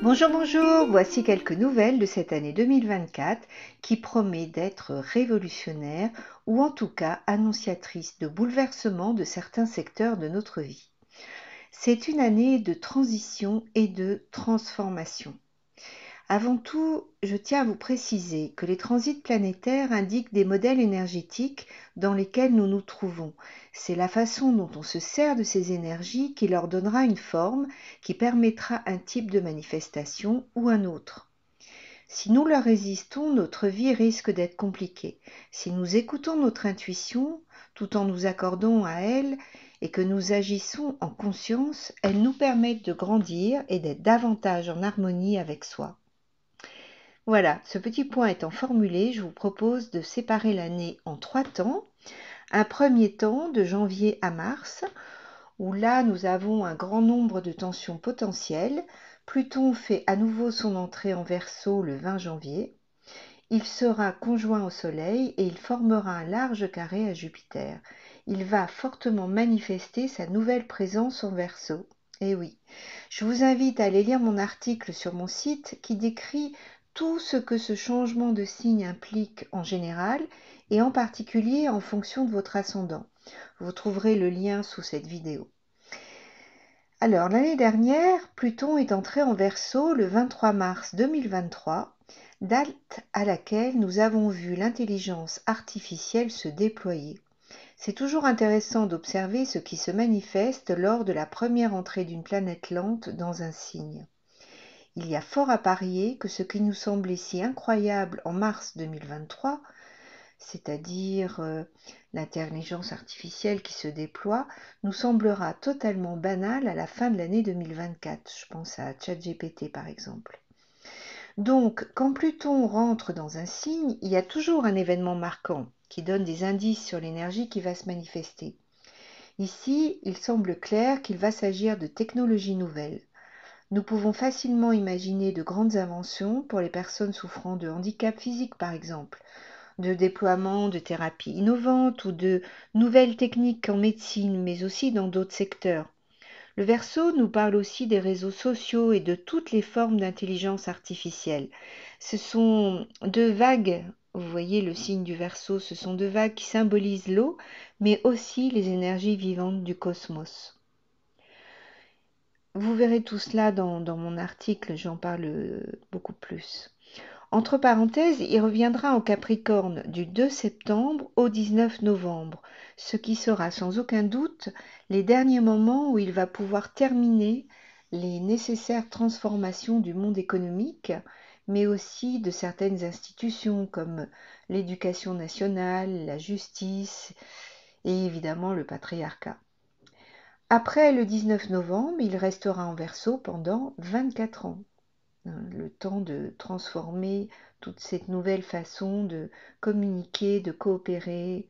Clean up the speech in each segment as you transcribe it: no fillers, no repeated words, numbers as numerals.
Bonjour, bonjour, voici quelques nouvelles de cette année 2024 qui promet d'être révolutionnaire ou en tout cas annonciatrice de bouleversements de certains secteurs de notre vie. C'est une année de transition et de transformation. Avant tout, je tiens à vous préciser que les transits planétaires indiquent des modèles énergétiques dans lesquels nous nous trouvons. C'est la façon dont on se sert de ces énergies qui leur donnera une forme qui permettra un type de manifestation ou un autre. Si nous leur résistons, notre vie risque d'être compliquée. Si nous écoutons notre intuition, tout en nous accordant à elle et que nous agissons en conscience, elles nous permettent de grandir et d'être davantage en harmonie avec soi. Voilà, ce petit point étant formulé, je vous propose de séparer l'année en 3 temps. Un premier temps de janvier à mars, où là nous avons un grand nombre de tensions potentielles. Pluton fait à nouveau son entrée en Verseau le 20 janvier. Il sera conjoint au Soleil et il formera un large carré à Jupiter. Il va fortement manifester sa nouvelle présence en Verseau. Eh oui, je vous invite à aller lire mon article sur mon site qui décrit tout ce que ce changement de signe implique en général et en particulier en fonction de votre ascendant. Vous trouverez le lien sous cette vidéo. Alors, l'année dernière, Pluton est entré en Verseau le 23 mars 2023, date à laquelle nous avons vu l'intelligence artificielle se déployer. C'est toujours intéressant d'observer ce qui se manifeste lors de la première entrée d'une planète lente dans un signe. Il y a fort à parier que ce qui nous semblait si incroyable en mars 2023, c'est-à-dire l'intelligence artificielle qui se déploie, nous semblera totalement banal à la fin de l'année 2024. Je pense à ChatGPT par exemple. Donc, quand Pluton rentre dans un signe, il y a toujours un événement marquant qui donne des indices sur l'énergie qui va se manifester. Ici, il semble clair qu'il va s'agir de technologies nouvelles. Nous pouvons facilement imaginer de grandes inventions pour les personnes souffrant de handicap physique par exemple, de déploiement de thérapies innovantes ou de nouvelles techniques en médecine, mais aussi dans d'autres secteurs. Le Verseau nous parle aussi des réseaux sociaux et de toutes les formes d'intelligence artificielle. Ce sont deux vagues, vous voyez le signe du Verseau, ce sont deux vagues qui symbolisent l'eau, mais aussi les énergies vivantes du cosmos. Vous verrez tout cela dans mon article, j'en parle beaucoup plus. Entre parenthèses, il reviendra en Capricorne du 2 septembre au 19 novembre, ce qui sera sans aucun doute les derniers moments où il va pouvoir terminer les nécessaires transformations du monde économique, mais aussi de certaines institutions comme l'éducation nationale, la justice et évidemment le patriarcat. Après le 19 novembre, il restera en Verseau pendant 24 ans. Le temps de transformer toute cette nouvelle façon de communiquer, de coopérer,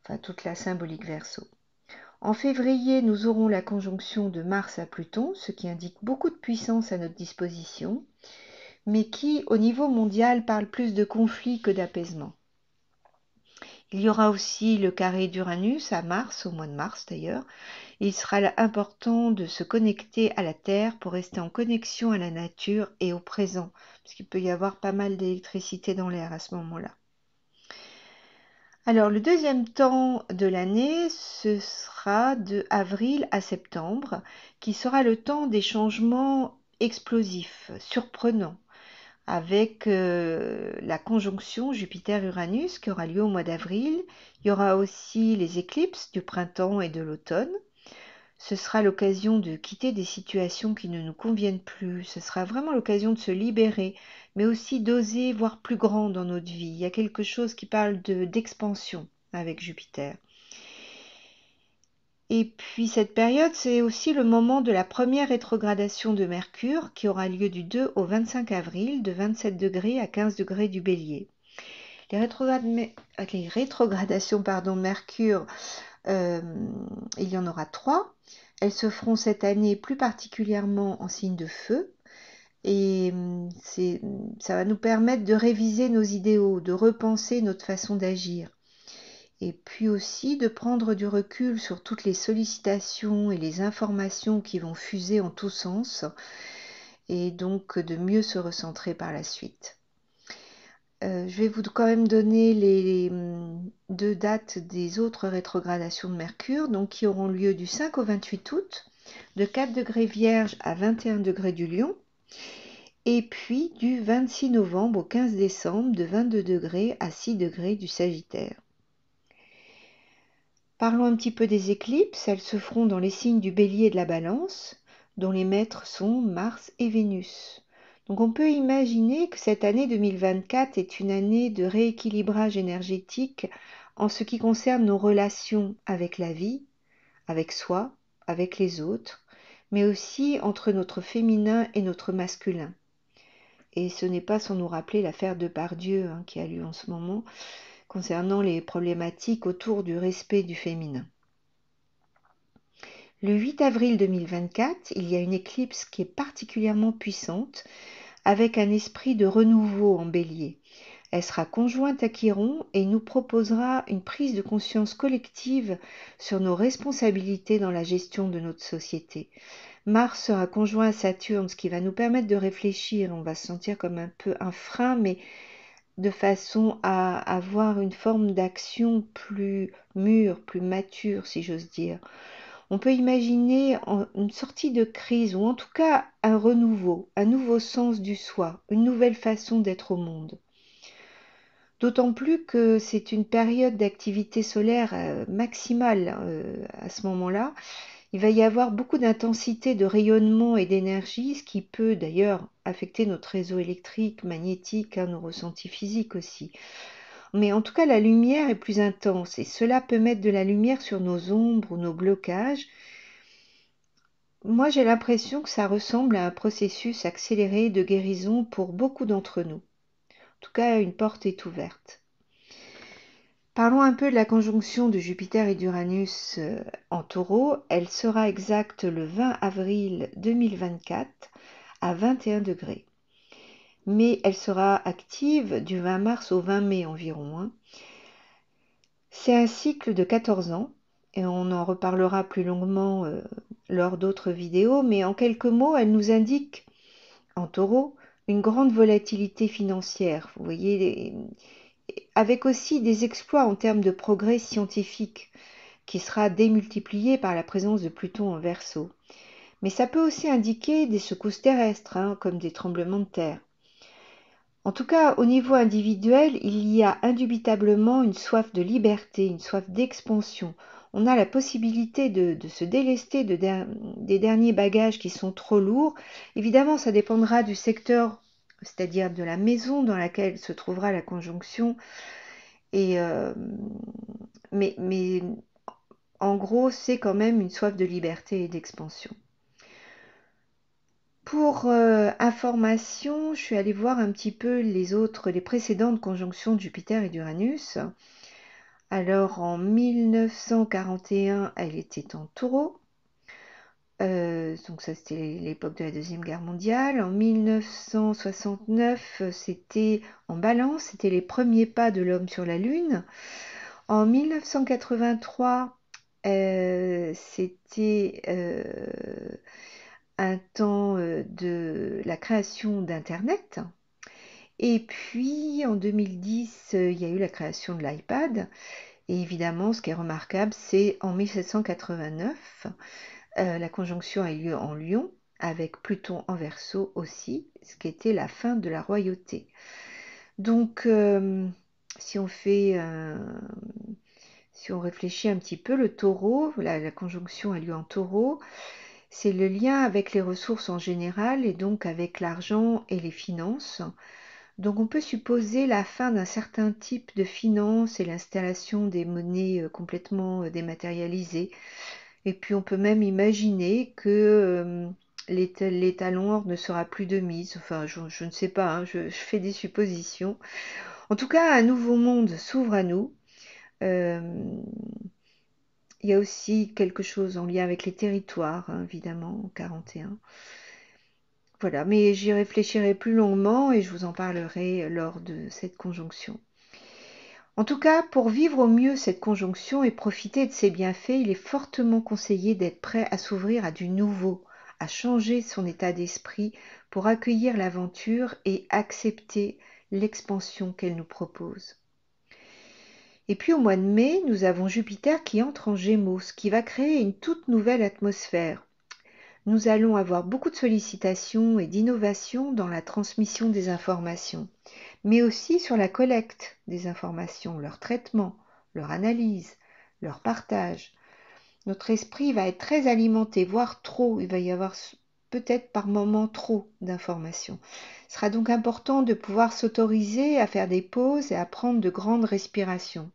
enfin toute la symbolique Verseau. En février, nous aurons la conjonction de Mars à Pluton, ce qui indique beaucoup de puissance à notre disposition, mais qui, au niveau mondial, parle plus de conflit que d'apaisement. Il y aura aussi le carré d'Uranus à Mars, au mois de mars d'ailleurs. Il sera important de se connecter à la Terre pour rester en connexion à la nature et au présent, parce qu'il peut y avoir pas mal d'électricité dans l'air à ce moment-là. Alors, le deuxième temps de l'année, ce sera de avril à septembre, qui sera le temps des changements explosifs, surprenants, avec la conjonction Jupiter-Uranus qui aura lieu au mois d'avril. Il y aura aussi les éclipses du printemps et de l'automne. Ce sera l'occasion de quitter des situations qui ne nous conviennent plus. Ce sera vraiment l'occasion de se libérer, mais aussi d'oser voir plus grand dans notre vie. Il y a quelque chose qui parle d'expansion avec Jupiter. Et puis cette période, c'est aussi le moment de la première rétrogradation de Mercure qui aura lieu du 2 au 25 avril, de 27 degrés à 15 degrés du Bélier. Les rétrogradations de Mercure, il y en aura 3. Elles se feront cette année plus particulièrement en signe de feu. Et ça va nous permettre de réviser nos idéaux, de repenser notre façon d'agir. Et puis aussi de prendre du recul sur toutes les sollicitations et les informations qui vont fuser en tous sens et donc de mieux se recentrer par la suite. Je vais vous quand même donner les deux dates des autres rétrogradations de Mercure, donc qui auront lieu du 5 au 28 août, de 4 degrés Vierge à 21 degrés du Lion, et puis du 26 novembre au 15 décembre, de 22 degrés à 6 degrés du Sagittaire. Parlons un petit peu des éclipses. Elles se feront dans les signes du Bélier et de la Balance, dont les maîtres sont Mars et Vénus. Donc on peut imaginer que cette année 2024 est une année de rééquilibrage énergétique en ce qui concerne nos relations avec la vie, avec soi, avec les autres, mais aussi entre notre féminin et notre masculin. Et ce n'est pas sans nous rappeler l'affaire Depardieu qui a lieu en ce moment concernant les problématiques autour du respect du féminin. Le 8 avril 2024, il y a une éclipse qui est particulièrement puissante, avec un esprit de renouveau en Bélier. Elle sera conjointe à Chiron et nous proposera une prise de conscience collective sur nos responsabilités dans la gestion de notre société. Mars sera conjoint à Saturne, ce qui va nous permettre de réfléchir. On va se sentir comme un peu un frein, mais de façon à avoir une forme d'action plus mûre, plus mature, si j'ose dire. On peut imaginer une sortie de crise, ou en tout cas un renouveau, un nouveau sens du soi, une nouvelle façon d'être au monde. D'autant plus que c'est une période d'activité solaire maximale à ce moment-là. Il va y avoir beaucoup d'intensité de rayonnement et d'énergie, ce qui peut d'ailleurs affecter notre réseau électrique, magnétique, nos ressentis physiques aussi. Mais en tout cas, la lumière est plus intense et cela peut mettre de la lumière sur nos ombres ou nos blocages. Moi, j'ai l'impression que ça ressemble à un processus accéléré de guérison pour beaucoup d'entre nous. En tout cas, une porte est ouverte. Parlons un peu de la conjonction de Jupiter et d'Uranus en Taureau. Elle sera exacte le 20 avril 2024 à 21 degrés. Mais elle sera active du 20 mars au 20 mai environ. C'est un cycle de 14 ans et on en reparlera plus longuement lors d'autres vidéos, mais en quelques mots, elle nous indique en Taureau une grande volatilité financière. Vous voyez, avec aussi des exploits en termes de progrès scientifique qui sera démultiplié par la présence de Pluton en Verseau. Mais ça peut aussi indiquer des secousses terrestres, comme des tremblements de terre. En tout cas, au niveau individuel, il y a indubitablement une soif de liberté, une soif d'expansion. On a la possibilité de se délester des derniers bagages qui sont trop lourds. Évidemment, ça dépendra du secteur, c'est-à-dire de la maison dans laquelle se trouvera la conjonction. Mais en gros, c'est quand même une soif de liberté et d'expansion. Pour information, je suis allée voir un petit peu les précédentes conjonctions de Jupiter et d'Uranus. Alors en 1941, elle était en Taureau. Donc ça c'était l'époque de la Deuxième Guerre mondiale. En 1969, c'était en Balance, c'était les premiers pas de l'homme sur la Lune. En 1983, c'était un temps de la création d'Internet. Et puis en 2010, il y a eu la création de l'iPad. Et évidemment, ce qui est remarquable, c'est en 1789, la conjonction a eu lieu en Lion, avec Pluton en Verseau aussi, ce qui était la fin de la royauté. Donc, si on réfléchit un petit peu, le Taureau, la conjonction a lieu en Taureau, c'est le lien avec les ressources en général et donc avec l'argent et les finances. Donc on peut supposer la fin d'un certain type de finances et l'installation des monnaies complètement dématérialisées. Et puis on peut même imaginer que les talons or ne sera plus de mise. Enfin, je ne sais pas, je fais des suppositions. En tout cas, un nouveau monde s'ouvre à nous. Il y a aussi quelque chose en lien avec les territoires, évidemment, en 41. Voilà, mais j'y réfléchirai plus longuement et je vous en parlerai lors de cette conjonction. En tout cas, pour vivre au mieux cette conjonction et profiter de ses bienfaits, il est fortement conseillé d'être prêt à s'ouvrir à du nouveau, à changer son état d'esprit pour accueillir l'aventure et accepter l'expansion qu'elle nous propose. Et puis au mois de mai, nous avons Jupiter qui entre en Gémeaux, ce qui va créer une toute nouvelle atmosphère. Nous allons avoir beaucoup de sollicitations et d'innovations dans la transmission des informations, mais aussi sur la collecte des informations, leur traitement, leur analyse, leur partage. Notre esprit va être très alimenté, voire trop. Il va y avoir peut-être par moments trop d'informations. Il sera donc important de pouvoir s'autoriser à faire des pauses et à prendre de grandes respirations.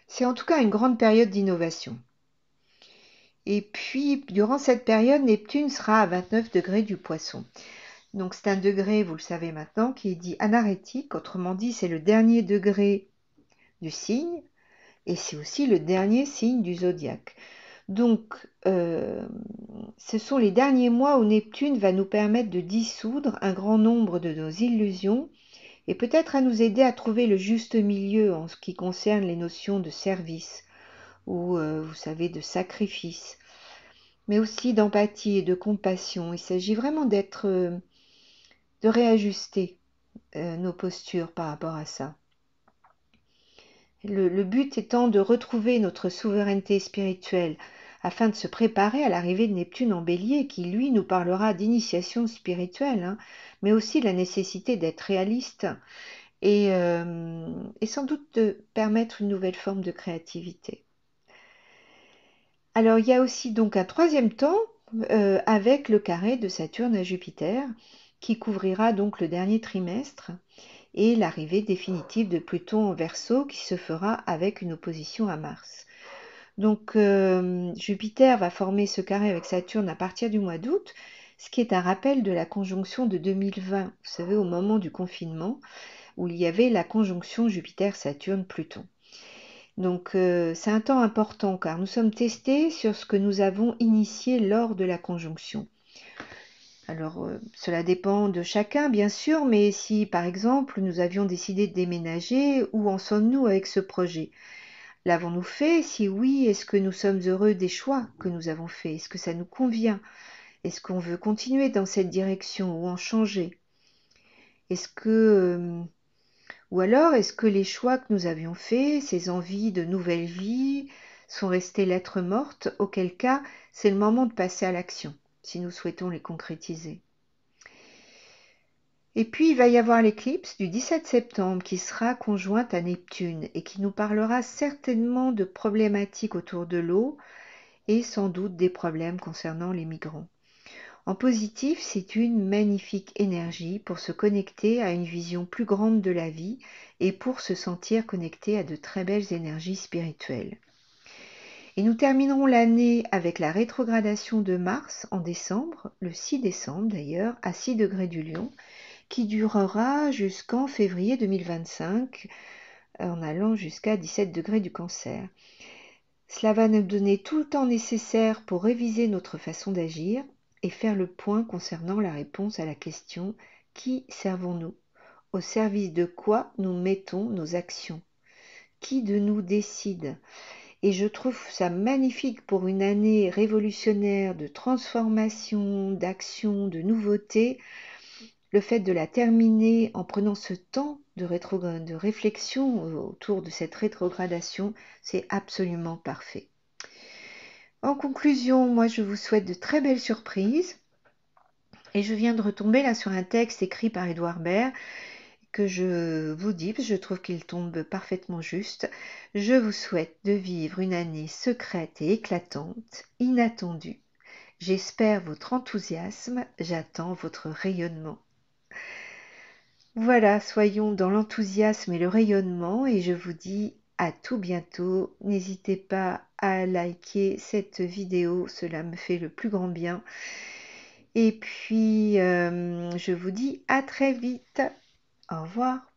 C'est en tout cas une grande période d'innovation. Et puis, durant cette période, Neptune sera à 29 degrés du Poisson. Donc, c'est un degré, vous le savez maintenant, qui est dit anarétique. Autrement dit, c'est le dernier degré du signe. Et c'est aussi le dernier signe du zodiaque. Donc, ce sont les derniers mois où Neptune va nous permettre de dissoudre un grand nombre de nos illusions et peut-être à nous aider à trouver le juste milieu en ce qui concerne les notions de service ou, vous savez, de sacrifice, mais aussi d'empathie et de compassion. Il s'agit vraiment de réajuster nos postures par rapport à ça. Le but étant de retrouver notre souveraineté spirituelle afin de se préparer à l'arrivée de Neptune en Bélier qui, lui, nous parlera d'initiation spirituelle, mais aussi de la nécessité d'être réaliste et sans doute de permettre une nouvelle forme de créativité. Alors, il y a aussi donc un troisième temps avec le carré de Saturne à Jupiter qui couvrira donc le dernier trimestre et l'arrivée définitive de Pluton en Verseau qui se fera avec une opposition à Mars. Donc Jupiter va former ce carré avec Saturne à partir du mois d'août, ce qui est un rappel de la conjonction de 2020, vous savez, au moment du confinement, où il y avait la conjonction Jupiter-Saturne-Pluton. Donc c'est un temps important car nous sommes testés sur ce que nous avons initié lors de la conjonction. Alors, cela dépend de chacun, bien sûr, mais si, par exemple, nous avions décidé de déménager, où en sommes-nous avec ce projet? L'avons-nous fait? Si oui, est-ce que nous sommes heureux des choix que nous avons faits? Est-ce que ça nous convient? Est-ce qu'on veut continuer dans cette direction ou en changer? Est-ce que, ou alors, est-ce que les choix que nous avions faits, ces envies de nouvelle vie, sont restés lettres mortes? Auquel cas, c'est le moment de passer à l'action, si nous souhaitons les concrétiser. Et puis, il va y avoir l'éclipse du 17 septembre qui sera conjointe à Neptune et qui nous parlera certainement de problématiques autour de l'eau et sans doute des problèmes concernant les migrants. En positif, c'est une magnifique énergie pour se connecter à une vision plus grande de la vie et pour se sentir connecté à de très belles énergies spirituelles. Et nous terminerons l'année avec la rétrogradation de Mars en décembre, le 6 décembre d'ailleurs, à 6 degrés du Lion, qui durera jusqu'en février 2025, en allant jusqu'à 17 degrés du Cancer. Cela va nous donner tout le temps nécessaire pour réviser notre façon d'agir et faire le point concernant la réponse à la question « Qui servons-nous ? Au service de quoi nous mettons nos actions ? Qui de nous décide ?» Et je trouve ça magnifique pour une année révolutionnaire de transformation, d'action, de nouveauté. Le fait de la terminer en prenant ce temps de réflexion autour de cette rétrogradation, c'est absolument parfait. En conclusion, moi je vous souhaite de très belles surprises et je viens de retomber là sur un texte écrit par Édouard Baird que je vous dis, parce que je trouve qu'il tombe parfaitement juste. Je vous souhaite de vivre une année secrète et éclatante, inattendue. J'espère votre enthousiasme, j'attends votre rayonnement. Voilà, soyons dans l'enthousiasme et le rayonnement et je vous dis à tout bientôt. N'hésitez pas à liker cette vidéo, cela me fait le plus grand bien. Et puis, je vous dis à très vite. Au revoir.